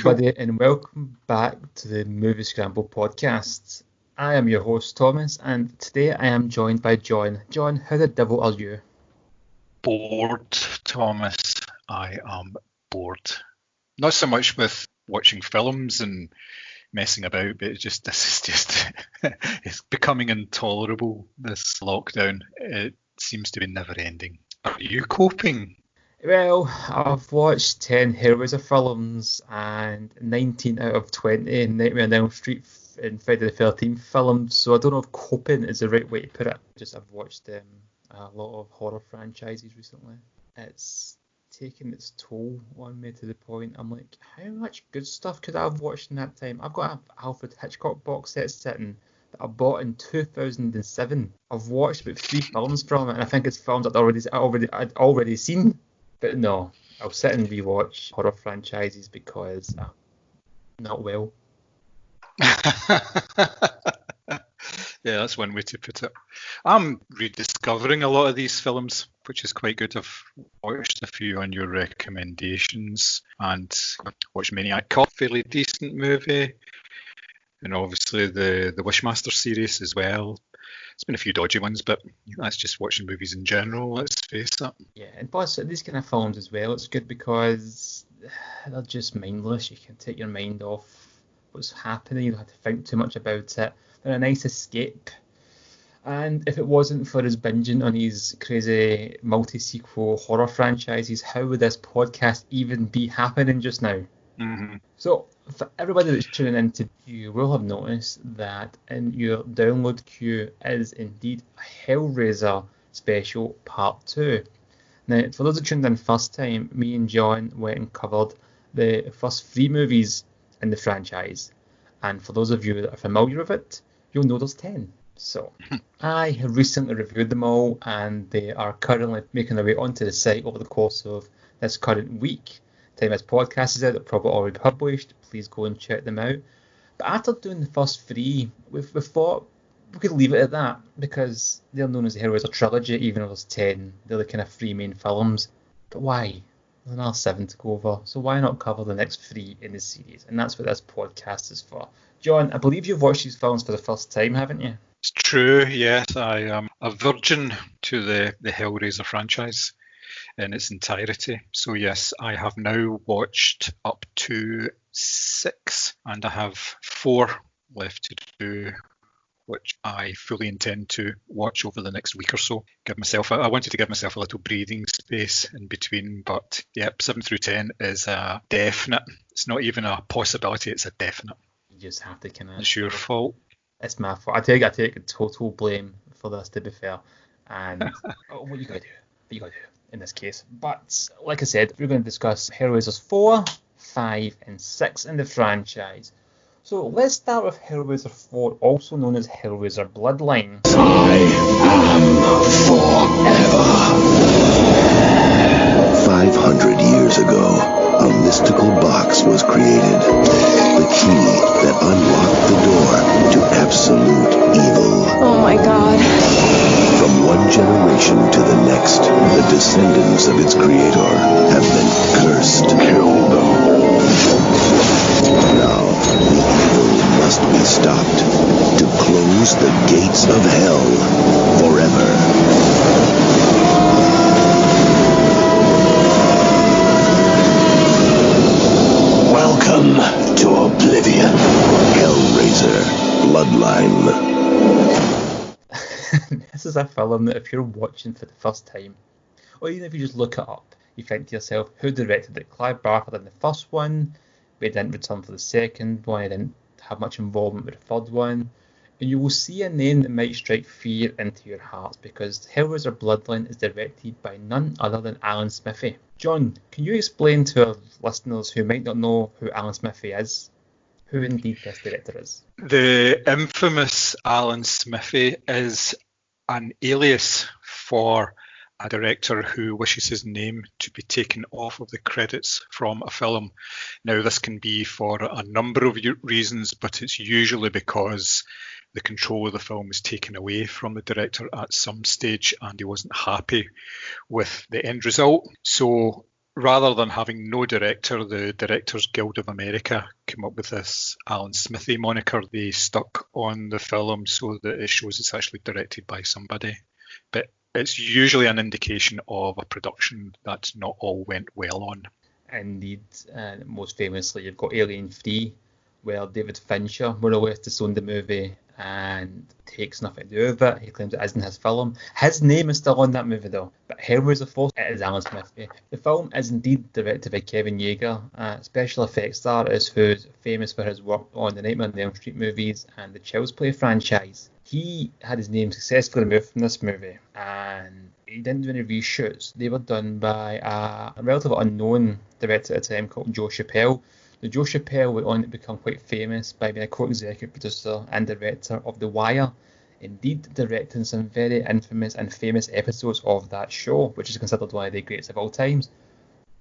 everybody, and welcome back to the Moviescramble podcast. I am your host, Thomas, and today I am joined by John. John, how the devil are you? Bored, Thomas. I am bored. Not so much with watching films and messing about, but this is just it's becoming intolerable, this lockdown. It seems to be never ending. Are you coping? Well, I've watched 10 Hellraiser films and 19 out of 20 Nightmare on Elm Street and Friday the 13th films, so I don't know if coping is the right way to put it. I've watched a lot of horror franchises recently. It's taken its toll on me to the point I'm like, how much good stuff could I have watched in that time? I've got an Alfred Hitchcock box set sitting that I bought in 2007. I've watched about 3 films from it, and I think it's films I'd already seen. But no, I'll sit and rewatch horror franchises because I'm not well. Yeah, that's one way to put it. I'm rediscovering a lot of these films, which is quite good. I've watched a few on your recommendations and watched Maniac Cop, fairly decent movie. And obviously the Wishmaster series as well. It's been a few dodgy ones, but that's just watching movies in general, let's face it. Yeah, and plus these kind of films as well, it's good because they're just mindless. You can take your mind off what's happening. You don't have to think too much about it. They're a nice escape. And if it wasn't for his binging on these crazy multi-sequel horror franchises, how would this podcast even be happening just now? Mm-hmm. So, for everybody that's tuning in, you will have noticed that in your download queue is indeed a Hellraiser special part 2. Now, for those that tuned in first time, me and John went and covered the first 3 movies in the franchise. And for those of you that are familiar with it, you'll know there's 10. So, I have recently reviewed them all, and they are currently making their way onto the site over the course of this current week. Time this podcast is out, they're probably already published. Please go and check them out. But after doing the first 3, we thought we could leave it at that because they're known as the Hellraiser trilogy, even though there's 10. They're the kind of 3 main films. But why? There's another 7 to go over, so why not cover the next 3 in the series? And that's what this podcast is for. John, I believe you've watched these films for the first time, haven't you? It's true, yes. I am a virgin to the Hellraiser franchise in its entirety. So yes, I have now watched up to 6, and I have 4 left to do, which I fully intend to watch over the next week or so. I wanted to give myself a little breathing space in between, but yep, 7 through 10 is a definite. It's not even a possibility, it's a definite. You just have to kind of... It's your fault. It's my fault. I take total blame for this, to be fair. And what you gotta do in this case. But like I said, we're going to discuss Hellraisers 4, 5, and 6 in the franchise. So let's start with Hellraiser 4, also known as Hellraiser Bloodline. I am forever. 500 years ago, a mystical box was created. The key that unlocked the door to absolute evil. Oh my God. From one generation to the next, the descendants of its creator have been cursed. Kill them all. Now, the evil must be stopped to close the gates of hell forever. Welcome to Oblivion. Hellraiser Bloodline. This is a film that if you're watching for the first time, or even if you just look it up, you think to yourself, who directed it? Clive Barker did the first one, but he didn't return for the second one, he didn't have much involvement with the third one. And you will see a name that might strike fear into your hearts, because Hellraiser Bloodline is directed by none other than Alan Smithee. John, can you explain to our listeners who might not know who Alan Smithee is, who indeed this director is? The infamous Alan Smithee is an alias for a director who wishes his name to be taken off of the credits from a film. Now, this can be for a number of reasons, but it's usually because the control of the film was taken away from the director at some stage and he wasn't happy with the end result. So rather than having no director, the Directors Guild of America came up with this Alan Smithy moniker they stuck on the film so that it shows it's actually directed by somebody. But it's usually an indication of a production that not all went well on. Indeed, and most famously, you've got Alien 3, where David Fincher more or less disowned the movie and takes nothing to do with it. He claims it isn't his film. His name is still on that movie though, but Hellraiser 4, it is Alan Smithy. The film is indeed directed by Kevin Yeager, a special effects artist who's famous for his work on the Nightmare on Elm Street movies and the Child's Play franchise. He had his name successfully removed from this movie, and he didn't do any reshoots. They were done by a relatively unknown director at the time called Joe Chappelle. Now, Joe Chappelle went on to become quite famous by being a co-executive producer and director of The Wire, indeed directing some very infamous and famous episodes of that show, which is considered one of the greatest of all times.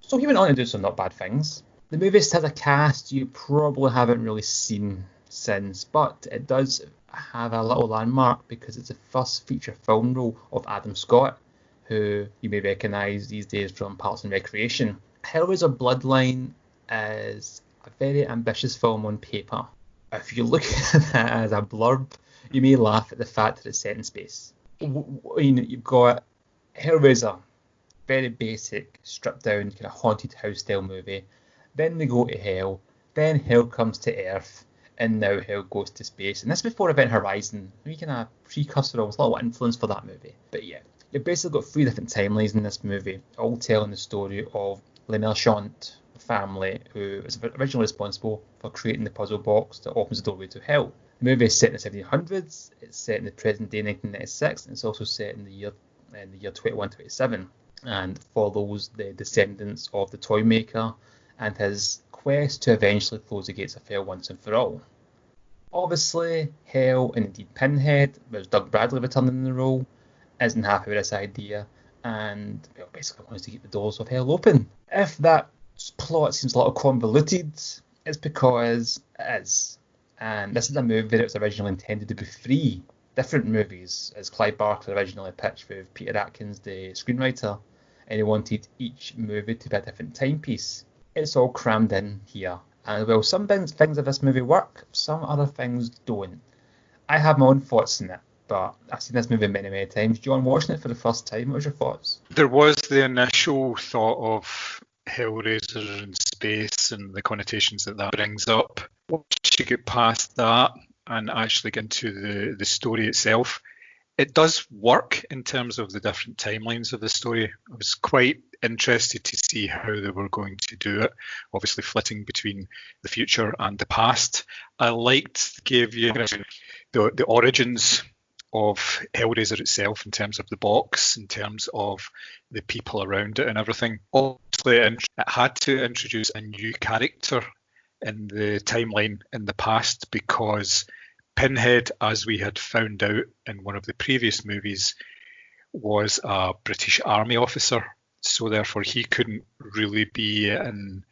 So he went on to do some not bad things. The movie has a cast you probably haven't really seen since, but it does have a little landmark because it's the first feature film role of Adam Scott, who you may recognise these days from Parks and Recreation. Hellraiser Bloodline is a very ambitious film on paper. If you look at it as a blurb, you may laugh at the fact that it's set in space. You've got Hellraiser, very basic, stripped down, kind of haunted house style movie. Then they go to hell. Then hell comes to Earth. And now hell goes to space. And this before Event Horizon. We kind of precursor, almost a little influence for that movie. But yeah, you've basically got 3 different timelines in this movie, all telling the story of Le Marchant family, who is originally responsible for creating the puzzle box that opens the doorway to hell. The movie is set in the 1700s. It's set in the present day 1996, and it's also set in the year 2127, and follows the descendants of the toy maker and his quest to eventually close the gates of hell once and for all. Obviously, Hell, and indeed Pinhead, with Doug Bradley returning in the role, isn't happy with this idea, and basically wants to keep the doors of hell open. If that plot seems a little convoluted, it's because it is. And this is a movie that was originally intended to be 3 different movies, as Clive Barker originally pitched with Peter Atkins, the screenwriter, and he wanted each movie to be a different timepiece. It's all crammed in here. And while some things of this movie work, some other things don't. I have my own thoughts on it, but I've seen this movie many, many times. John, watching it for the first time, what was your thoughts? There was the initial thought of Hellraiser in space and the connotations that brings up. Once you get past that and actually get into the story itself, it does work in terms of the different timelines of the story. I was quite interested to see how they were going to do it, obviously flitting between the future and the past. I gave you the origins of Hellraiser itself in terms of the box, in terms of the people around it and everything. Obviously, it had to introduce a new character in the timeline in the past because Pinhead, as we had found out in one of the previous movies, was a British Army officer. So therefore, he couldn't really be in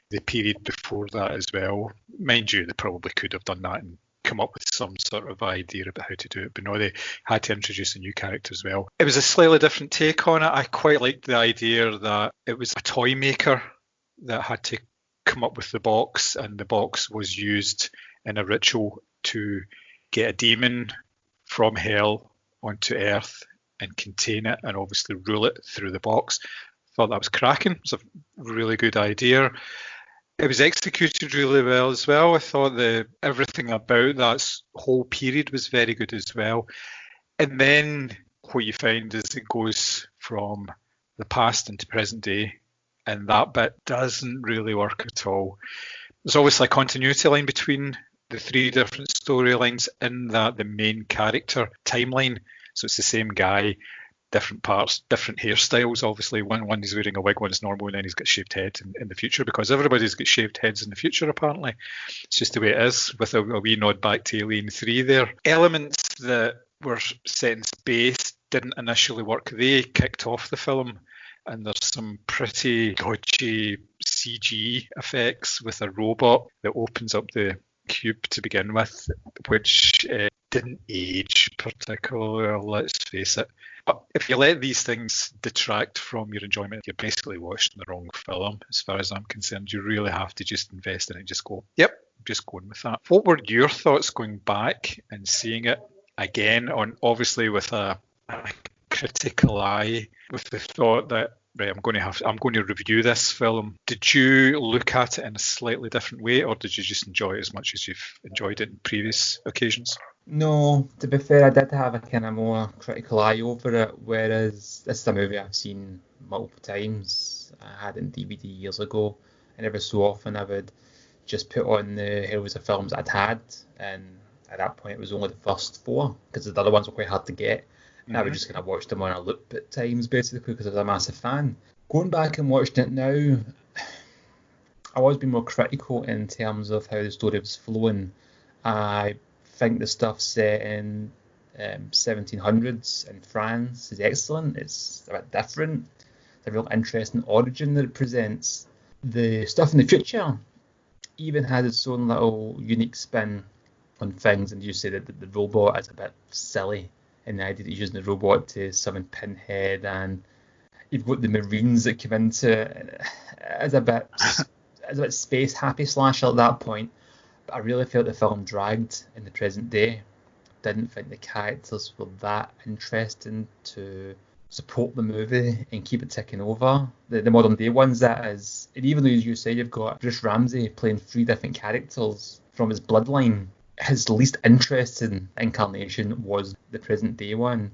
the period before that as well. Mind you, they probably could have done that and come up with some sort of idea about how to do it. But no, they had to introduce a new character as well. It was a slightly different take on it. I quite liked the idea that it was a toy maker that had to come up with the box, and the box was used in a ritual to get a demon from hell onto Earth and contain it and obviously rule it through the box. Thought that was cracking. It was a really good idea. It was executed really well as well. I thought that everything about that whole period was very good as well. And then what you find is it goes from the past into present day, and that bit doesn't really work at all. There's obviously a continuity line between the 3 different storylines in that the main character timeline. So it's the same guy, different parts, different hairstyles. Obviously, one he's wearing a wig, one's normal, and then he's got shaved head in the future, because everybody's got shaved heads in the future, apparently. It's just the way it is, with a wee nod back to Alien 3 there. Elements that were set in space didn't initially work. They kicked off the film, and there's some pretty dodgy CG effects with a robot that opens up the cube to begin with, which didn't age particularly well, let's face it. But if you let these things detract from your enjoyment, you're basically watching the wrong film, as far as I'm concerned. You really have to just invest in it and just go, yep, just going with that. What were your thoughts going back and seeing it again, on obviously with a critical eye, with the thought that, right, I'm going to review this film. Did you look at it in a slightly different way, or did you just enjoy it as much as you've enjoyed it in previous occasions? No, to be fair, I did have a kind of more critical eye over it, whereas this is a movie I've seen multiple times. I had it in DVD years ago, and every so often I would just put on the Hellraiser films I'd had, and at that point it was only the first 4, because the other ones were quite hard to get. And I would just kind of watch them on a loop at times, basically, because I was a massive fan. Going back and watching it now, I've always been more critical in terms of how the story was flowing. I think the stuff set in 1700s in France is excellent. It's a bit different. It's a real interesting origin that it presents. The stuff in the future even has its own little unique spin on things, and you say that the robot is a bit silly, and the idea that he's using the robot to summon Pinhead, and you've got the Marines that come into it as a bit space happy slasher at that point. But I really felt the film dragged in the present day. Didn't think the characters were that interesting to support the movie and keep it ticking over. The modern day ones, that is. And even though, as you say, you've got Bruce Ramsey playing 3 different characters from his bloodline, his least interesting incarnation was the present day one.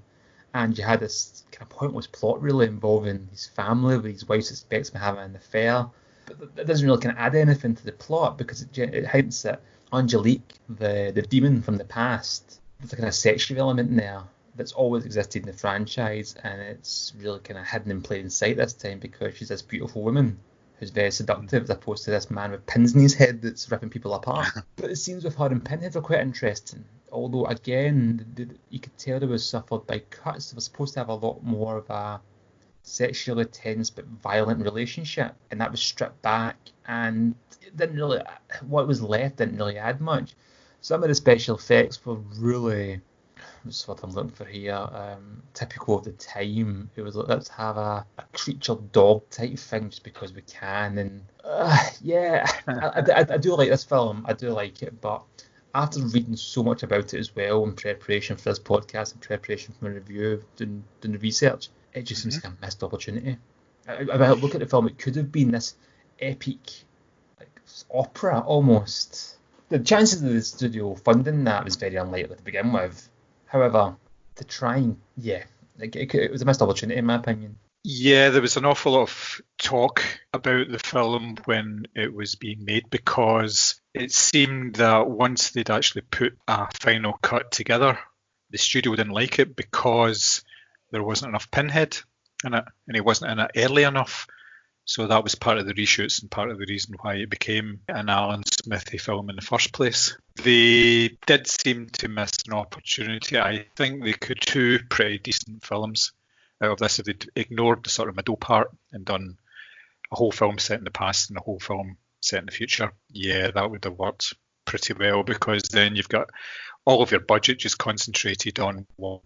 And you had this kind of pointless plot really involving his family, where his wife suspects him of having an affair. But that doesn't really kind of add anything to the plot, because it hints at Angelique, the demon from the past. There's a kind of sexual element in there that's always existed in the franchise, and it's really kind of hidden in plain sight this time, because she's this beautiful woman who's very seductive, as opposed to this man with pins in his head that's ripping people apart. But the scenes with her and Pinhead were quite interesting. Although, again, you could tell they were suffered by cuts. They were supposed to have a lot more of a sexually tense but violent relationship, and that was stripped back, and it didn't really, what was left didn't really add much. Some of the special effects were really, that's what I'm looking for here, typical of the time. It was like, let's have a creature dog type thing just because we can, and yeah, I do like this film, I do like it, but after reading so much about it as well in preparation for this podcast, in preparation for my review, doing the research, it just seems like a missed opportunity. If I look at the film, it could have been this epic, like, opera almost. The chances of the studio funding that was very unlikely to begin with. However, to try and, it was a missed opportunity in my opinion. Yeah, there was an awful lot of talk about the film when it was being made, because it seemed that once they'd actually put a final cut together, the studio didn't like it because there wasn't enough Pinhead in it, and he wasn't in it early enough. So that was part of the reshoots and part of the reason why it became an Alan Smithy film in the first place. They did seem to miss an opportunity. I think they could do 2 pretty decent films out of this if they'd ignored the sort of middle part and done a whole film set in the past and a whole film set in the future. Yeah, that would have worked pretty well, because then you've got all of your budget just concentrated on one.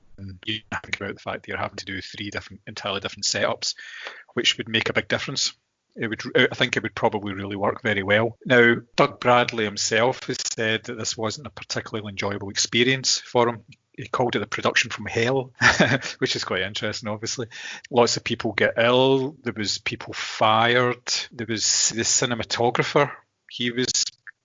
You think about the fact that you're having to do 3 entirely different setups, which would make a big difference. I think it would probably really work very well. Now, Doug Bradley himself has said that this wasn't a particularly enjoyable experience for him. He called it a production from hell, which is quite interesting, obviously. Lots of people get ill. There was people fired. There was the cinematographer. He was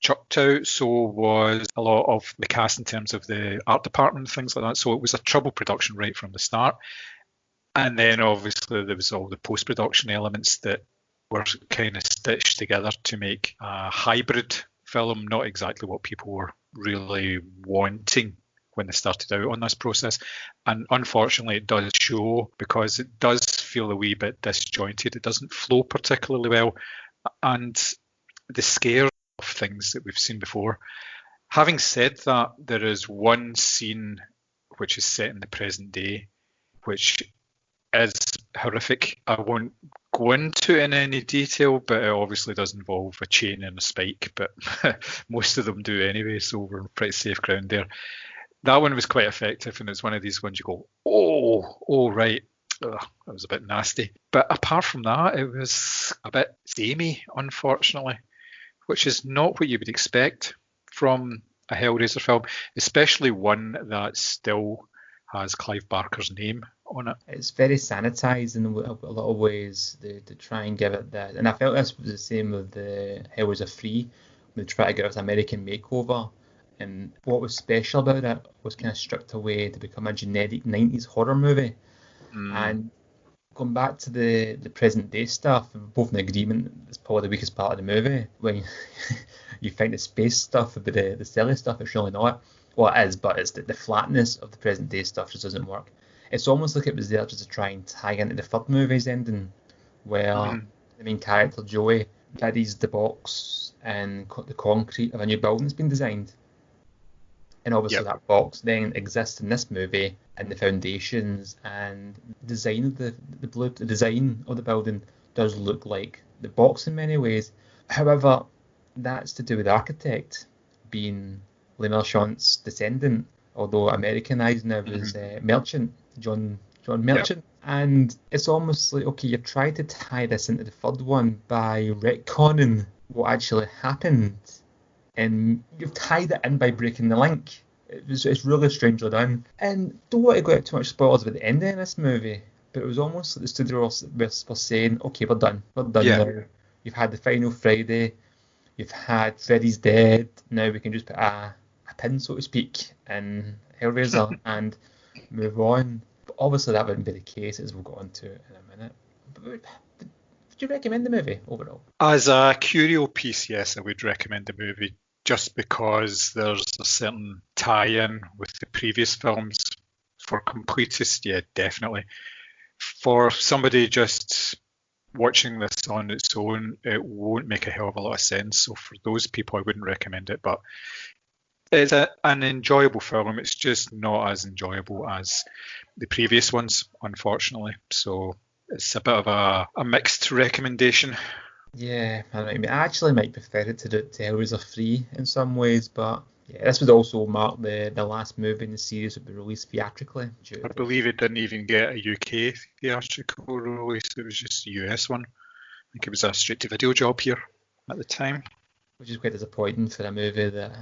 chucked out. So was a lot of the cast in terms of the art department and things like that. So it was a trouble production right from the start. And then obviously there was all the post-production elements that were kind of stitched together to make a hybrid film, not exactly what people were really wanting when they started out on this process. And unfortunately it does show, because it does feel a wee bit disjointed. It doesn't flow particularly well, and the scare of things that we've seen before. Having said that, there is one scene which is set in the present day which is horrific. I won't go into it in any detail, but it obviously does involve a chain and a spike, but most of them do anyway, so we're on pretty safe ground there. That one was quite effective, and it's one of these ones you go, oh right, ugh, it was a bit nasty. But apart from that, it was a bit samey, unfortunately, which is not what you would expect from a Hellraiser film, especially one that still has Clive Barker's name on it. It's very sanitized in a lot of ways. They try and give it that, and I felt this was the same with the Hellraiser 3. They try to give it an American makeover, and what was special about it was kind of stripped away to become a generic 90s horror movie. And going back to the present day stuff, we're both in agreement it's probably the weakest part of the movie. When you find the space stuff, but the silly stuff, it's really not. Well, it is, but it's the flatness of the present day stuff just doesn't work. It's almost like it was there just to try and tie into the third movie's ending, where the main character, Joey, carries the box and the concrete of a new building's been designed. And obviously that box then exists in this movie, and the foundations and design of the design of the building does look like the box in many ways. However, that's to do with the architect being Le Marchant's descendant, although Americanized now as Merchant, John Merchant. And it's almost like, okay, you've tried to tie this into the third one by retconning what actually happened, and you've tied it in by breaking the link. It's really strangely done. And don't want to go out too much spoilers about the ending of this movie, but it was almost like the studio were saying, okay, we're done now. You've had the final Friday, you've had Freddy's dead, now we can just put a pin, so to speak, in Hellraiser and move on. But obviously that wouldn't be the case, as we'll go on to in a minute. But would you recommend the movie overall? As a curio piece, yes, I would recommend the movie, just because there's a certain tie-in with the previous films. For completists, yeah, definitely. For somebody just watching this on its own, it won't make a hell of a lot of sense. So for those people, I wouldn't recommend it. But it's an enjoyable film. It's just not as enjoyable as the previous ones, unfortunately. So it's a bit of a mixed recommendation. Yeah, I actually might prefer it to Hellraiser 3 in some ways, but yeah, this would also mark the last movie in the series that would be released theatrically. I believe it didn't even get a UK theatrical release, it was just a US one. I think it was a straight-to-video job here at the time. Which is quite disappointing for a movie that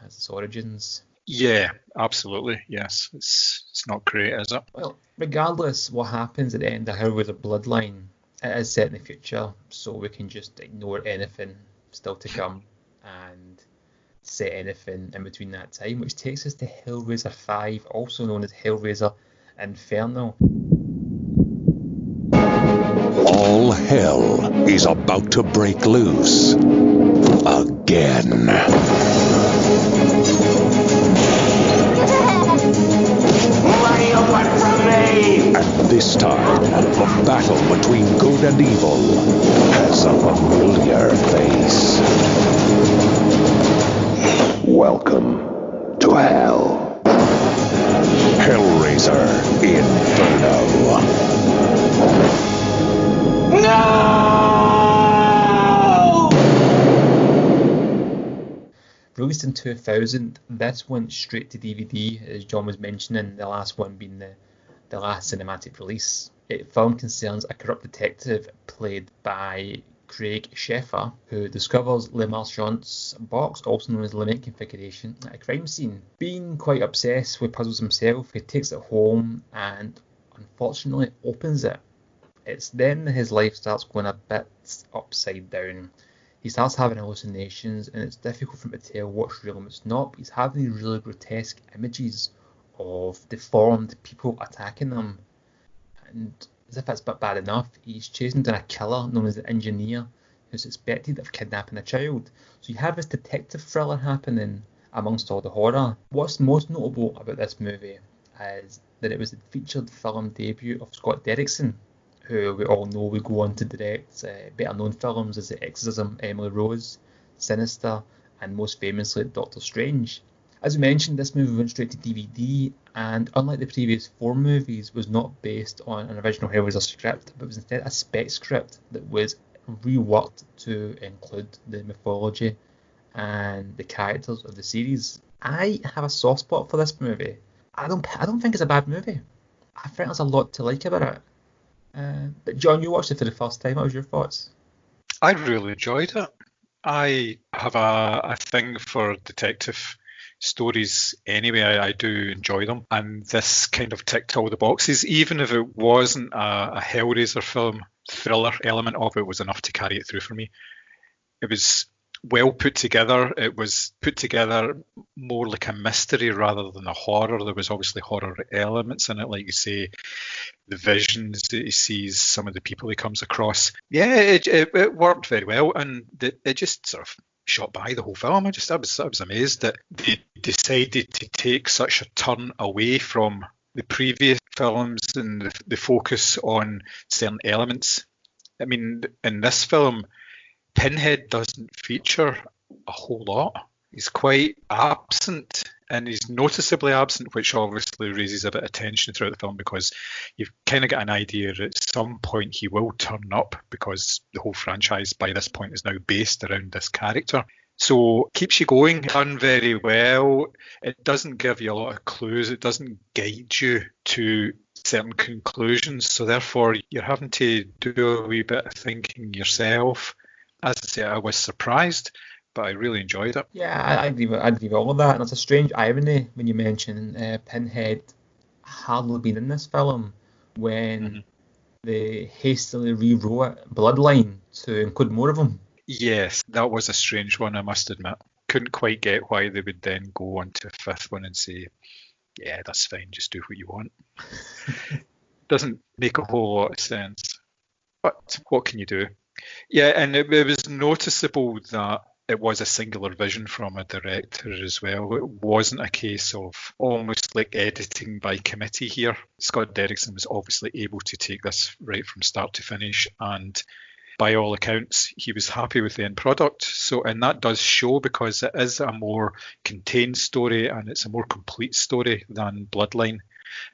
has its origins. Yeah, absolutely, yes. It's not great, is it? Well, regardless what happens at the end of Hellraiser Bloodline, it is set in the future, so we can just ignore anything still to come and set anything in between that time, which takes us to Hellraiser 5, also known as Hellraiser Inferno. All hell is about to break loose again. Lay away from me! And this time, the battle between good and evil has a familiar face. Welcome to hell. Hellraiser Inferno. No! Released in 2000, this went straight to DVD, as John was mentioning, the last one being the last cinematic release. Film concerns a corrupt detective played by Craig Sheffer, who discovers Le Marchant's box, also known as the Limit Configuration, at a crime scene. Being quite obsessed with puzzles himself, he takes it home and unfortunately opens it. It's then that his life starts going a bit upside down. He starts having hallucinations, and it's difficult for him to tell what's real and what's not. But he's having these really grotesque images of deformed people attacking him. And as if that's bad enough, he's chasing down a killer known as the Engineer, who's suspected of kidnapping a child. So you have this detective thriller happening amongst all the horror. What's most notable about this movie is that it was the featured film debut of Scott Derrickson, who we all know would go on to direct better known films as The Exorcism, Emily Rose, Sinister, and most famously Doctor Strange. As we mentioned, this movie went straight to DVD, and unlike the previous 4 movies, was not based on an original Hellraiser script, but was instead a spec script that was reworked to include the mythology and the characters of the series. I have a soft spot for this movie. I don't think it's a bad movie. I think there's a lot to like about it. But John, you watched it for the first time. What was your thoughts? I really enjoyed it. I have a thing for detective stories anyway. I do enjoy them, and this kind of ticked all the boxes. Even if it wasn't a Hellraiser film, thriller element of it was enough to carry it through for me. It was well put together. It was put together more like a mystery rather than a horror. There was obviously horror elements in it, like you say, the visions that he sees, some of the people he comes across. Yeah, it worked very well, and it just sort of shot by the whole film. I was amazed that they decided to take such a turn away from the previous films and the focus on certain elements. I mean, in this film, Pinhead doesn't feature a whole lot. He's quite absent, and he's noticeably absent, which obviously raises a bit of tension throughout the film because you've kind of got an idea that at some point he will turn up because the whole franchise by this point is now based around this character. So keeps you going, done very well. It doesn't give you a lot of clues. It doesn't guide you to certain conclusions. So therefore, you're having to do a wee bit of thinking yourself. As I say, I was surprised, but I really enjoyed it. Yeah, I agree with all of that. And it's a strange irony when you mention Pinhead hardly being in this film when they hastily rewrote Bloodline to include more of him. Yes, that was a strange one, I must admit. Couldn't quite get why they would then go on to a fifth one and say, yeah, that's fine, just do what you want. Doesn't make a whole lot of sense. But what can you do? Yeah, and it was noticeable that it was a singular vision from a director as well. It wasn't a case of almost like editing by committee here. Scott Derrickson was obviously able to take this right from start to finish, and by all accounts, he was happy with the end product. So, and that does show because it is a more contained story and it's a more complete story than Bloodline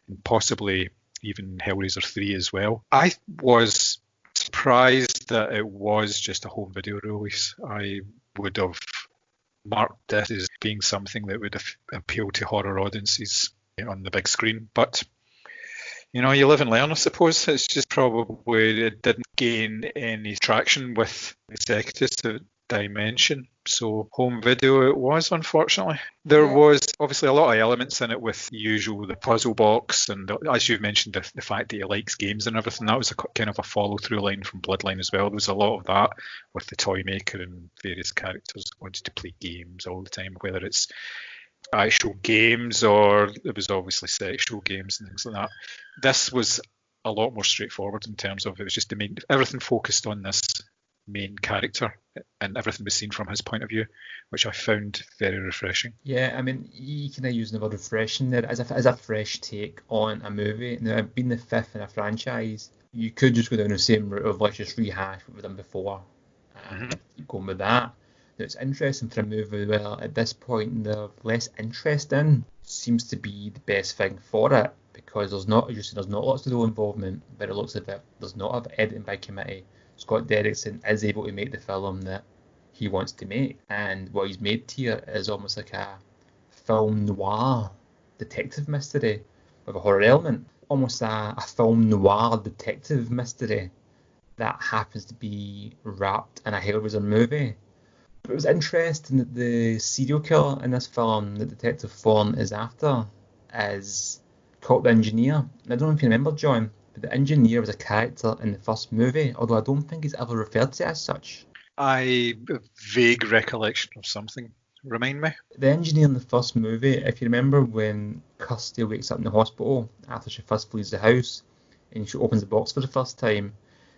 and possibly even Hellraiser 3 as well. I was surprised that it was just a home video release. I would have marked this as being something that would appeal to horror audiences on the big screen. But, you know, you live and learn, I suppose. It's just probably it didn't gain any traction with executives at Dimension. So home video it was, unfortunately. There was obviously a lot of elements in it with the usual, the puzzle box, and as you've mentioned, the fact that he likes games and everything. That was a kind of a follow-through line from Bloodline as well. There was a lot of that with the toy maker and various characters wanted to play games all the time, whether it's actual games or it was obviously sexual games and things like that. This was a lot more straightforward in terms of it was just the main, everything focused on this main character and everything was seen from his point of view, which I found very refreshing. Yeah, I mean, you can use the word refreshing there as a fresh take on a movie. Now, being the fifth in a franchise, you could just go down the same route of let's just rehash what we've done before. Keep going with that. Now, it's interesting for a movie where at this point the less interest in seems to be the best thing for it because there's not lots of dual involvement, but it looks like there's not of editing by committee. Scott Derrickson is able to make the film that he wants to make, and what he's made here is almost like a film noir detective mystery with a horror element, almost a film noir detective mystery that happens to be wrapped in a Hellraiser movie. But it was interesting that the serial killer in this film that Detective Thorne is after is called the Engineer. And I don't know if you remember, John, but the Engineer was a character in the first movie, although I don't think he's ever referred to as such. I have vague recollection of something. Remind me. The Engineer in the first movie, if you remember when Kirsty wakes up in the hospital after she first flees the house and she opens the box for the first time,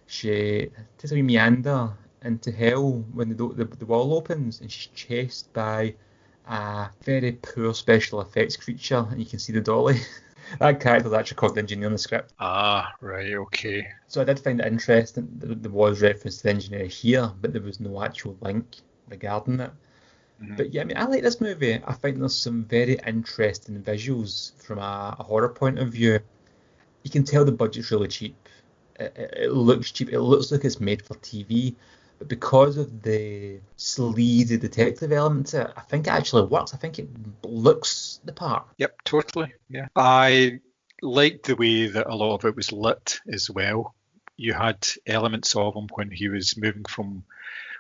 she takes a wee meander into hell when the wall opens and she's chased by a very poor special effects creature and you can see the dolly. That character's actually called the Engineer in the script. Ah, right, okay. So I did find it interesting that there was reference to the Engineer here, but there was no actual link regarding it. But yeah, I mean, I like this movie. I think there's some very interesting visuals from a horror point of view. You can tell the budget's really cheap. It looks cheap. It looks like it's made for TV. But because of the sleazy detective element to it, I think it actually works. I think it looks the part. Yep, totally. Yeah. I liked the way that a lot of it was lit as well. you had elements of him when he was moving from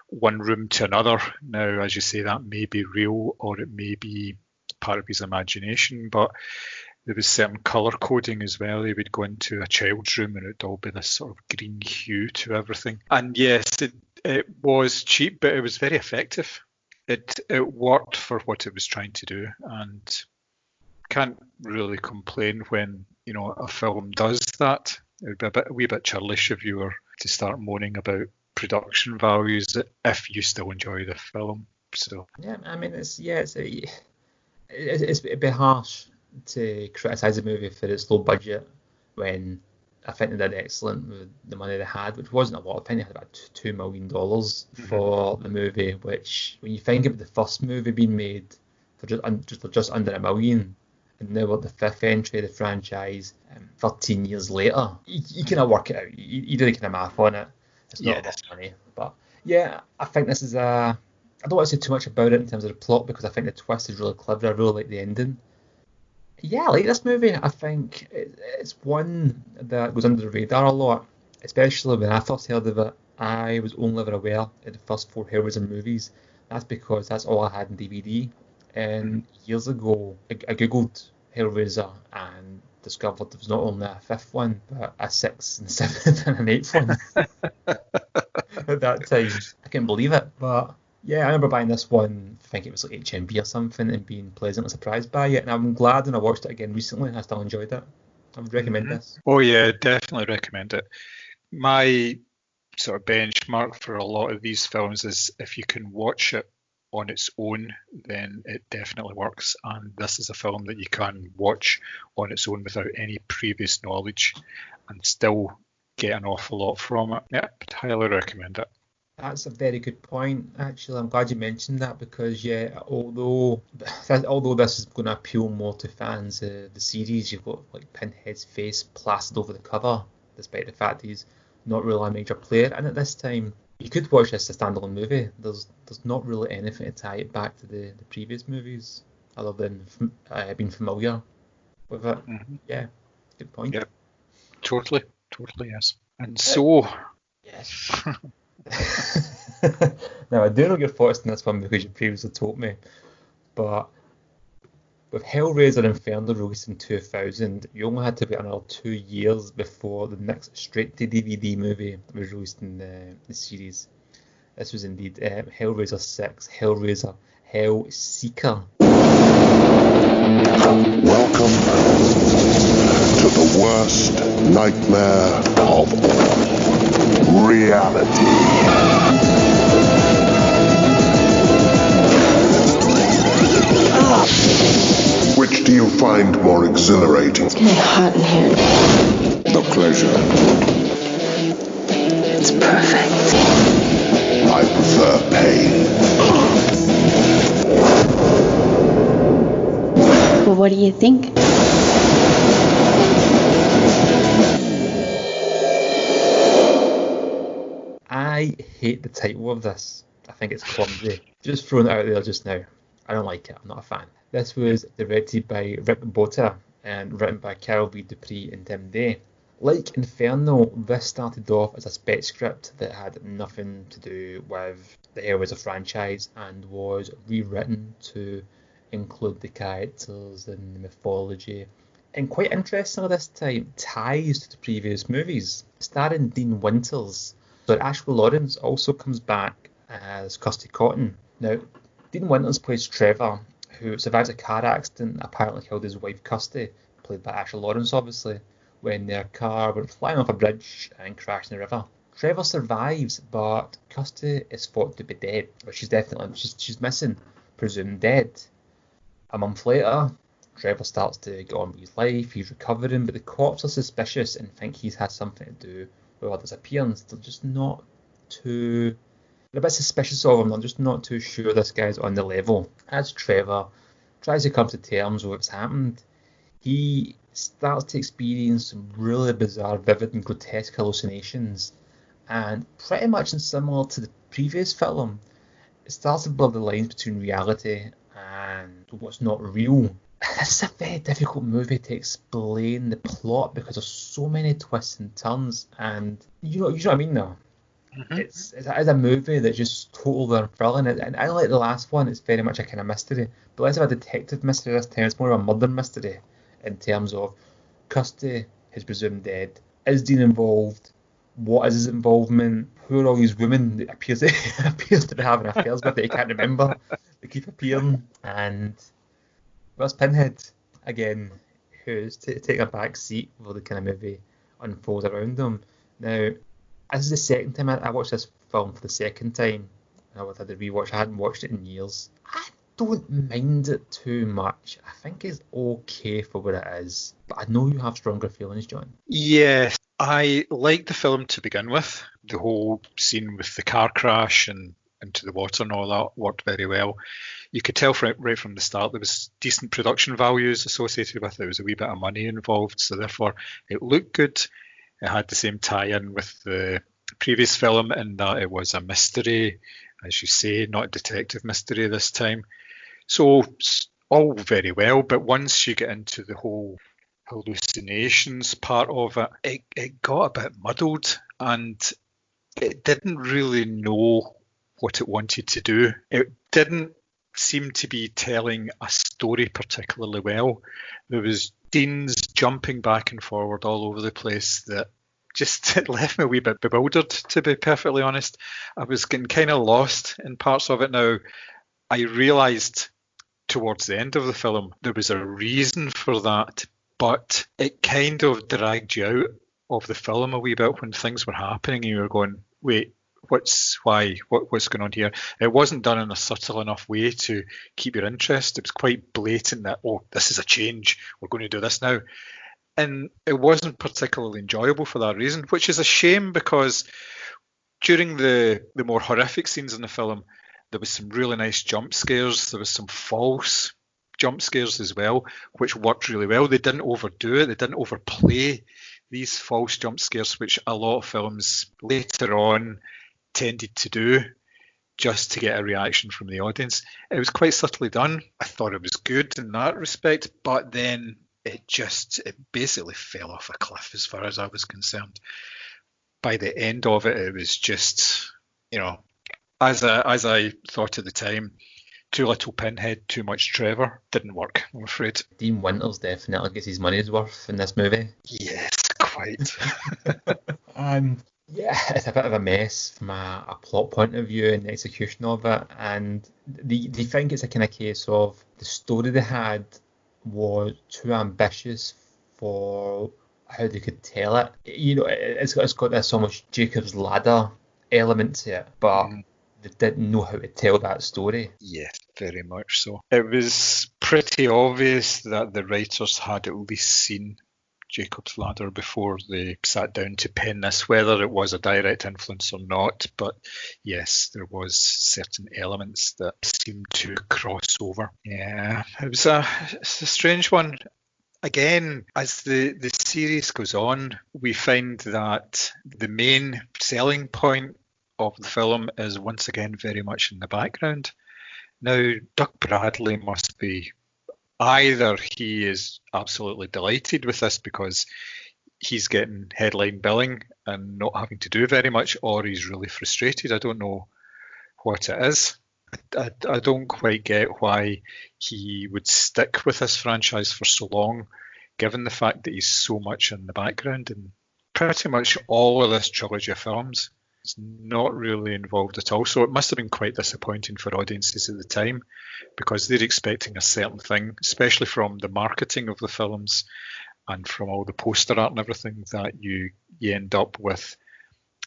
one room to another. Now, as you say, that may be real or it may be part of his imagination, but there was certain colour coding as well. He would go into a child's room and it would all be this sort of green hue to everything. And yes, it was cheap, but it was very effective. It worked for what it was trying to do, and can't really complain when, you know, a film does that. It would be a wee bit churlish if you were to start moaning about production values if you still enjoy the film. So yeah, I mean, it'd be harsh to criticise a movie for its low budget when I think they did excellent with the money they had, which wasn't a lot. I think they had about $2 million for the movie, which, when you think of the first movie being made for just under $1 million, and now we're the fifth entry of the franchise, 13 years later, you kind of work it out. You do the kind of math on it. It's not a lot of money, but yeah, I think this is I don't want to say too much about it in terms of the plot, because I think the twist is really clever. I really like the ending. Yeah, I like this movie. I think it's one that goes under the radar a lot, especially when I first heard of it. I was only ever aware of the first 4 Hellraiser movies. That's because that's all I had in DVD. And years ago, I googled Hellraiser and discovered there was not only a 5th one, but a 6th and 7th and an 8th one at that time. I couldn't believe it, but yeah, I remember buying this one, I think it was like HMV or something, and being pleasantly surprised by it. And I'm glad when I watched it again recently, I still enjoyed it. I would recommend this. Oh yeah, definitely recommend it. My sort of benchmark for a lot of these films is if you can watch it on its own, then it definitely works. And this is a film that you can watch on its own without any previous knowledge and still get an awful lot from it. Yeah, I'd highly recommend it. That's a very good point, actually. I'm glad you mentioned that, because yeah, although this is going to appeal more to fans of the series, you've got like Pinhead's face plastered over the cover, despite the fact he's not really a major player. And at this time, you could watch this as a standalone movie. There's not really anything to tie it back to the previous movies, other than being familiar with it. Yeah, good point. Yeah, totally, yes. And so, yes. Now, I do know your thoughts on this one because you previously told me, but with Hellraiser Inferno released in 2000, you only had to wait another 2 years before the next straight-to-DVD movie was released in the series. This was indeed Hellraiser 6, Hellraiser Hellseeker. Welcome to the worst nightmare of all, reality. Which do you find more exhilarating? It's getting hot in here. The pleasure. It's perfect. I prefer pain. Well, what do you think? I hate the title of this. I think it's clumsy. Just throwing it out there just now. I don't like it. I'm not a fan. This was directed by Rick Botta and written by Carol B. Dupree and Tim Day. Like Inferno, this started off as a spec script that had nothing to do with the Hellraiser franchise and was rewritten to include the characters and the mythology, and quite interestingly this time, ties to the previous movies. Starring Dean Winters, so Ashley Lawrence also comes back as Kirsty Cotton. Now, Dean Winters plays Trevor, who survives a car accident that apparently killed his wife Kirsty, played by Ashley Lawrence obviously, when their car went flying off a bridge and crashed in the river. Trevor survives, but Kirsty is thought to be dead. But she's missing, presumed dead. A month later, Trevor starts to get on with his life, he's recovering, but the cops are suspicious and think he's had something to do with her disappearance. They're a bit suspicious of him. They're just not too sure this guy's on the level. As Trevor tries to come to terms with what's happened, he starts to experience some really bizarre, vivid and grotesque hallucinations. And pretty much similar to the previous film, it starts to blur the lines between reality and what's not real. This is a very difficult movie to explain the plot because there's so many twists and turns, and you know what I mean though. Hmm. It's a movie that's just totally unthrilling, and I like the last one. It's very much a kind of mystery, but less of a detective mystery this time. It's more of a murder mystery in terms of Kirsty is presumed dead. Is Dean involved? What is his involvement? Who are all these women that appears to be having affairs with that he can't remember? They keep appearing, and where's Pinhead again? Who's taking a back seat while the kind of movie unfolds around him. Now, this is the second time I watched this film for the second time. I had the rewatch. I hadn't watched it in years. I don't mind it too much. I think it's okay for what it is. But I know you have stronger feelings, John. Yes, I liked the film to begin with. The whole scene with the car crash and into the water and all that worked very well. You could tell right from the start there was decent production values associated with it. There was a wee bit of money involved, so therefore it looked good. It had the same tie-in with the previous film in that it was a mystery, as you say, not a detective mystery this time. So all very well, but once you get into the whole hallucinations part of it got a bit muddled and it didn't really know what it wanted to do. It didn't seem to be telling a story particularly well. There was scenes jumping back and forward all over the place that just it left me a wee bit bewildered, to be perfectly honest. I was getting kind of lost in parts of it now. I realised towards the end of the film there was a reason for that, but it kind of dragged you out of the film a wee bit when things were happening and you were going, wait, what's going on here? It wasn't done in a subtle enough way to keep your interest. It was quite blatant that, oh, this is a change, we're going to do this now. And it wasn't particularly enjoyable for that reason, which is a shame because during the more horrific scenes in the film, there was some really nice jump scares. There was some false jump scares as well, which worked really well. They didn't overdo it. They didn't overplay these false jump scares, which a lot of films later on tended to do just to get a reaction from the audience. It was quite subtly done. I thought it was good in that respect, but then it basically fell off a cliff as far as I was concerned. By the end of it, it was just, as I thought at the time, too little Pinhead, too much Trevor. Didn't work, I'm afraid. Dean Winters definitely gets his money's worth in this movie. Yes, quite. Yeah, it's a bit of a mess from a plot point of view and the execution of it. And do you think it's a kind of case of the story they had was too ambitious for how they could tell it? It's got this almost Jacob's Ladder element to it, but they didn't know how to tell that story. Yes, very much so. It was pretty obvious that the writers had at least seen Jacob's Ladder before they sat down to pen this, whether it was a direct influence or not. But yes, there was certain elements that seemed to cross over. Yeah, it's a strange one. Again, as the series goes on, we find that the main selling point of the film is once again very much in the background. Now, Doug Bradley must be either he is absolutely delighted with this because he's getting headline billing and not having to do very much, or he's really frustrated. I don't know what it is. I don't quite get why he would stick with this franchise for so long, given the fact that he's so much in the background in pretty much all of this trilogy of films. It's not really involved at all. So it must have been quite disappointing for audiences at the time because they're expecting a certain thing, especially from the marketing of the films and from all the poster art and everything, that you end up with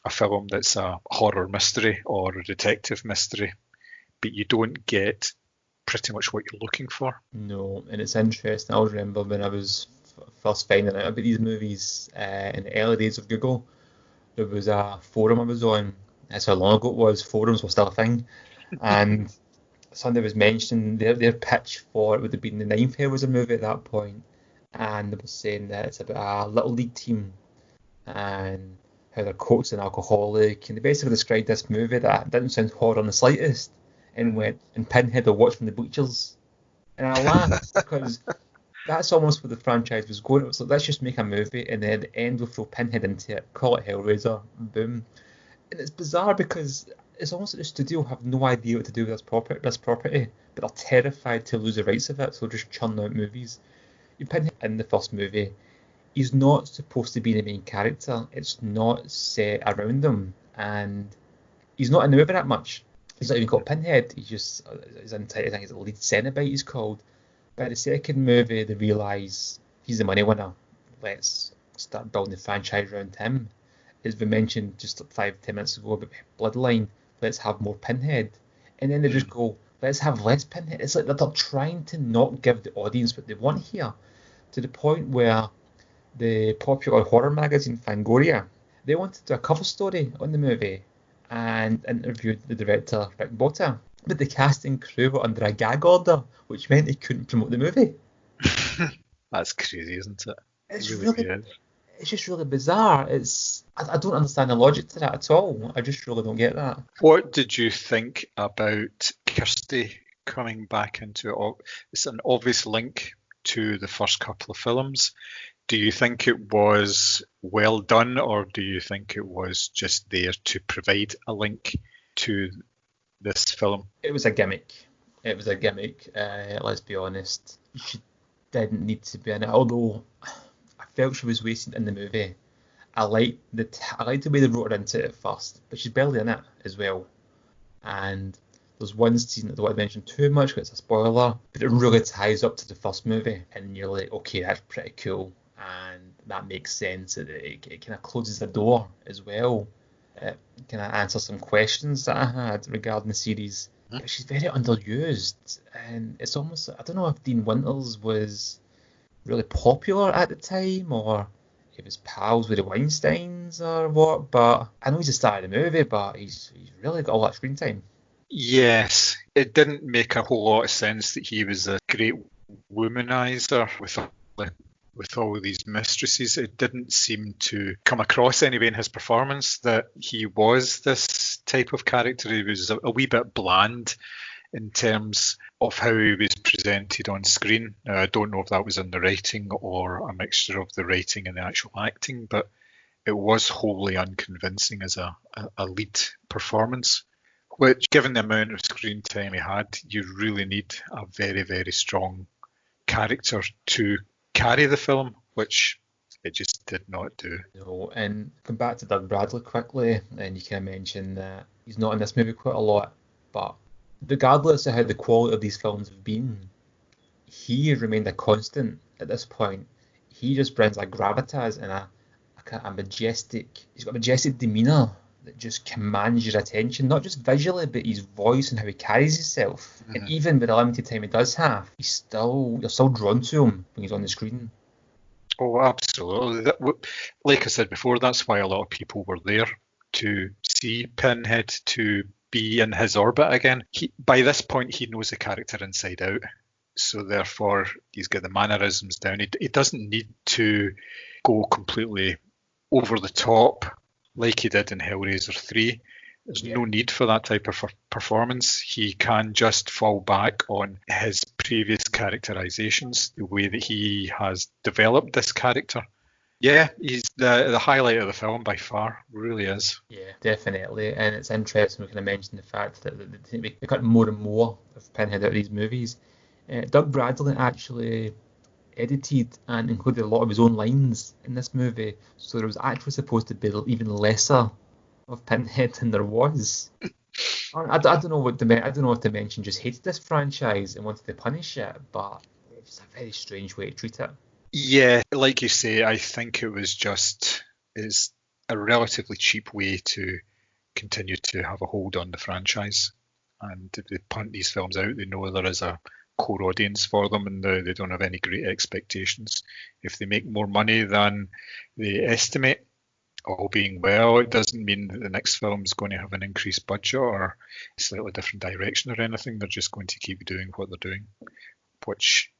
a film that's a horror mystery or a detective mystery, but you don't get pretty much what you're looking for. No, and it's interesting. I always remember when I was first finding out about these movies in the early days of Google, there was a forum I was on. That's how long ago it was. Forums were still a thing. And somebody was mentioning their pitch for it would have been the ninth Hellraiser movie at that point. And they were saying that it's about a little league team and how their coach's an alcoholic. And they basically described this movie that didn't sound horror on the slightest. And Pinhead will watch from the bleachers And I laughed because that's almost where the franchise was going. It was like, let's just make a movie, and then at the end we'll throw Pinhead into it, call it Hellraiser, boom. And it's bizarre because it's almost like the studio have no idea what to do with this property, but they're terrified to lose the rights of it, so they're just churning out movies. You Pinhead in the first movie, he's not supposed to be the main character. It's not set around him, and he's not in the movie that much. He's not even called Pinhead. He's entitled, I think it's the lead Cenobite he's called. By the second movie, they realise he's the money winner. Let's start building the franchise around him. As we mentioned just 5-10 minutes ago about Bloodline, let's have more Pinhead. And then they just go, let's have less Pinhead. It's like they're trying to not give the audience what they want here, to the point where the popular horror magazine Fangoria, they wanted to do a cover story on the movie and interviewed the director Rick Botta, but the cast and crew were under a gag order, which meant they couldn't promote the movie. That's crazy, isn't it? It's It really, is. it's just really bizarre. I don't understand the logic to that at all. I just really don't get that. What did you think about Kirsty coming back into it? It's an obvious link to the first couple of films. Do you think it was well done, or do you think it was just there to provide a link to this film? It was a gimmick. Let's be honest. She didn't need to be in it, although I felt she was wasted in the movie. I liked the way they wrote her into it at first, but she's barely in it as well. And there's one scene that I don't want to mention too much because it's a spoiler, but it really ties up to the first movie, and you're like, okay, that's pretty cool, and that makes sense. It kind of closes the door as well. It kind of answers some questions that I had regarding the series. But she's very underused, and it's almost, I don't know if Dean Winters was really popular at the time, or he was pals with the Weinsteins or what, but I know he's the star of the movie, but he's really got a lot of screen time. Yes, it didn't make a whole lot of sense that he was a great womanizer with all these mistresses. It didn't seem to come across anyway in his performance that he was this type of character. He was a wee bit bland in terms of how he was presented on screen. Now, I don't know if that was in the writing or a mixture of the writing and the actual acting, but it was wholly unconvincing as a lead performance, which, given the amount of screen time he had, you really need a very, very strong character to carry the film, which it just did not do. No, and come back to Doug Bradley quickly, and you can mention that he's not in this movie quite a lot, but regardless of how the quality of these films have been, he remained a constant at this point. He just brings a gravitas and a majestic, he's got a majestic demeanour that just commands your attention, not just visually, but his voice and how he carries himself. Mm-hmm. And even with the limited time he does have, you're still drawn to him when he's on the screen. Oh, absolutely. Like I said before, that's why a lot of people were there to see Pinhead, to be in his orbit again. By this point, he knows the character inside out. So therefore, he's got the mannerisms down. He doesn't need to go completely over the top like he did in Hellraiser 3. There's no need for that type of performance. He can just fall back on his previous characterizations, the way that he has developed this character. Yeah, he's the highlight of the film by far, really is. Yeah, definitely. And it's interesting we can mention the fact that they cut more and more of Pinhead out of these movies. Doug Bradley actually edited and included a lot of his own lines in this movie, so there was actually supposed to be even lesser of Pinhead than there was. I don't know what to mention. Just hated this franchise and wanted to punish it, but it's a very strange way to treat it. Yeah, like you say, I think it was just is a relatively cheap way to continue to have a hold on the franchise. And if they punt these films out, they know there is a core audience for them, and they don't have any great expectations. If they make more money than they estimate, all being well, it doesn't mean that the next film is going to have an increased budget or a slightly different direction or anything. They're just going to keep doing what they're doing, which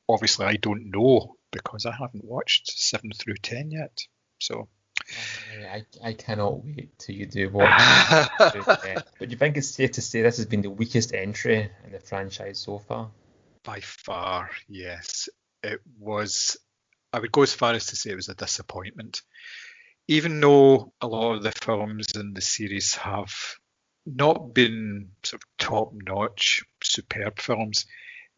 obviously I don't know because I haven't watched 7 through 10 yet. So I cannot wait till you do watch 7 through 10. But do you think it's safe to say this has been the weakest entry in the franchise so far? By far, yes. It was, I would go as far as to say it was a disappointment. Even though a lot of the films in the series have not been sort of top-notch, superb films,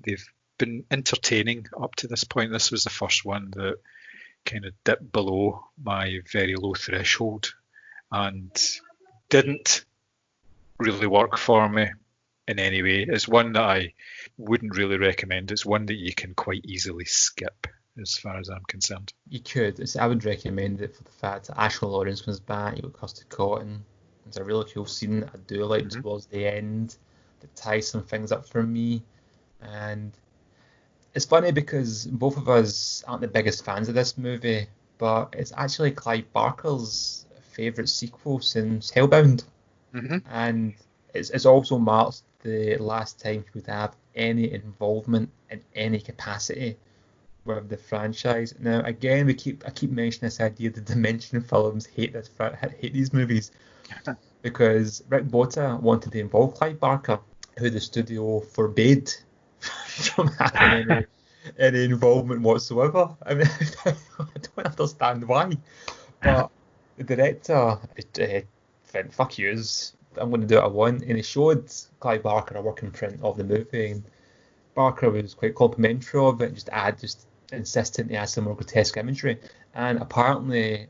they've been entertaining up to this point. This was the first one that kind of dipped below my very low threshold and didn't really work for me in any way. It's one that I wouldn't really recommend. It's one that you can quite easily skip as far as I'm concerned. You could. I would recommend it for the fact that Ashley Lawrence comes back, you've got Kirsty Cotton. It's a really cool scene that I do like towards the end that ties some things up for me. And it's funny because both of us aren't the biggest fans of this movie, but it's actually Clive Barker's favourite sequel since Hellbound. And it's also marked the last time he would have any involvement in any capacity with the franchise. Now, again, I keep mentioning this idea that Dimension films hate these movies because Rick Bota wanted to involve Clive Barker, who the studio forbade from having any involvement whatsoever. I mean, I don't understand why. But the director went, fuck yous, I'm going to do what I want. And he showed Clive Barker a working print of the movie. And Barker was quite complimentary of it, just insisting to add some more grotesque imagery. And apparently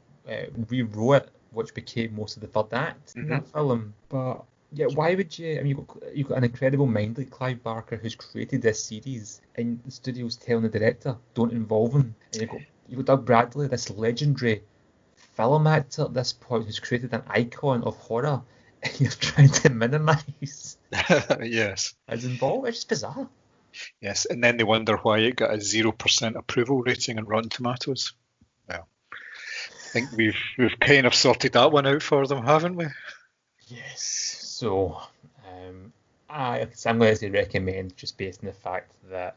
rewrote, which became most of the third act in that film. But yeah, why would you? I mean, you've got an incredible mind like Clive Barker who's created this series, and the studio's telling the director, don't involve him. And you've got Doug Bradley, this legendary film actor at this point who's created an icon of horror, and you're trying to minimise yes. his involvement. It's just bizarre. Yes, and then they wonder why it got a 0% approval rating on Rotten Tomatoes. Well, I think we've kind of sorted that one out for them, haven't we? Yes. So, I'm going to say recommend just based on the fact that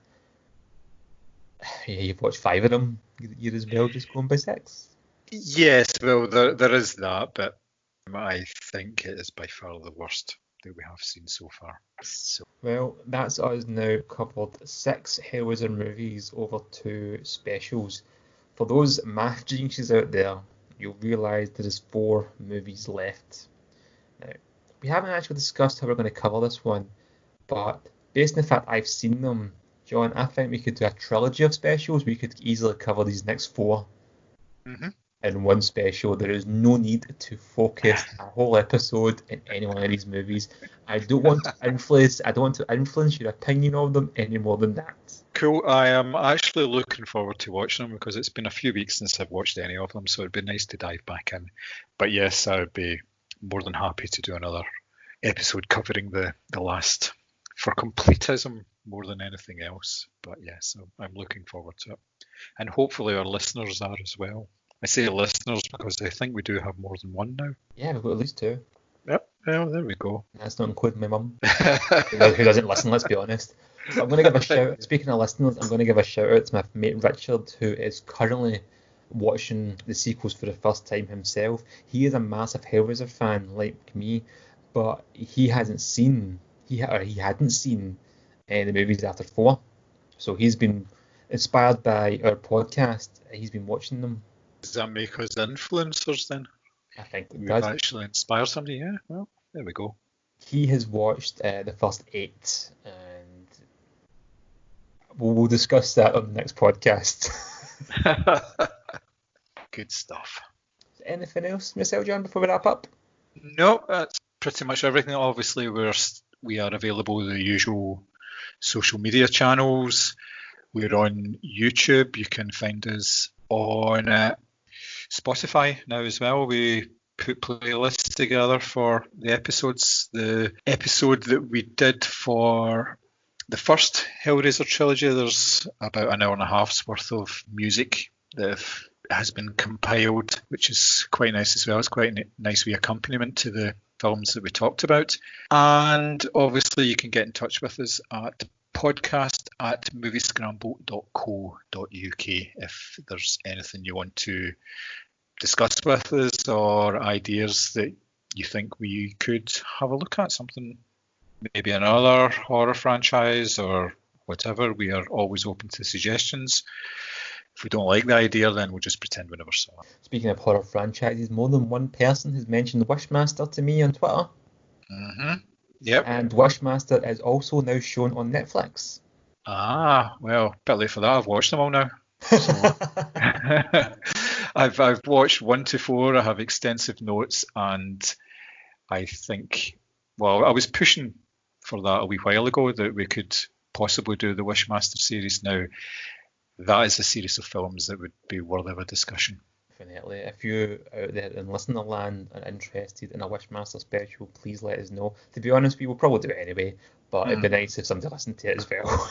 you've watched 5 of them. You're as well just going by 6. Yes, well, there is that, but I think it is by far the worst that we have seen so far. Well, that's us now covered 6 Hellraiser movies over 2 specials. For those math geniuses out there, you'll realise there is 4 movies left. Now, we haven't actually discussed how we're going to cover this one, but based on the fact I've seen them, John, I think we could do a trilogy of specials. We could easily cover these next 4 in one special. There is no need to focus a whole episode in any one of these movies. I don't want to influence your opinion of them any more than that. Cool. I am actually looking forward to watching them because it's been a few weeks since I've watched any of them, so it'd be nice to dive back in. But yes, I would be more than happy to do another episode covering the last for completism more than anything else. But yes, I'm looking forward to it. And hopefully our listeners are as well. I say listeners because I think we do have more than one now. Yeah, we've got at least 2. Yep, well, there we go. That's not including my mum, who doesn't listen, let's be honest. So I'm going to give a shout. Speaking of listeners, I'm going to give a shout out to my mate Richard, who is currently watching the sequels for the first time himself. He is a massive Hellraiser fan like me, but he hadn't seen the movies after 4. So he's been inspired by our podcast. He's been watching them. Does that make us influencers then? I think it We've does. actually inspired somebody, yeah. Well, there we go. He has watched the first 8, and we'll discuss that on the next podcast. Good stuff. Anything else, yourself, John, before we wrap up? No, that's pretty much everything. Obviously, we are available the usual social media channels. We're on YouTube. You can find us on Spotify now as well. We put playlists together for the episodes. The episode that we did for the first Hellraiser trilogy, there's about an hour and a half's worth of music that has been compiled, which is quite nice as well. It's quite a nice wee accompaniment to the films that we talked about. And obviously you can get in touch with us at podcast@moviescramble.co.uk if there's anything you want to discuss with us or ideas that you think we could have a look at, something, maybe another horror franchise or whatever. We are always open to suggestions. If we don't like the idea, then we'll just pretend we never saw it. Speaking of horror franchises, more than one person has mentioned Wishmaster to me on Twitter. Mm-hmm. Yep. And Wishmaster is also now shown on Netflix. Well, bit late for that. I've watched them all now. So I've watched 1 to 4. I have extensive notes, and I think, well, I was pushing for that a wee while ago that we could possibly do the Wishmaster series. Now, that is a series of films that would be worthy of a discussion. Definitely. If you out there in listener land are interested in a Wishmaster special, please let us know. To be honest, we will probably do it anyway, but it'd be nice if somebody listened to it as well.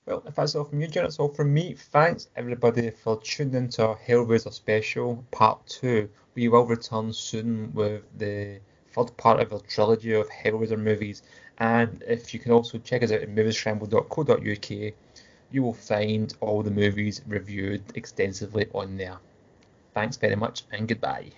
Well, if that's all from you, John, it's all from me. Thanks everybody for tuning into our Hellraiser special, part 2. We will return soon with the third part of our trilogy of Hellraiser movies. And if you can also check us out at moviescramble.co.uk, you will find all the movies reviewed extensively on there. Thanks very much and goodbye.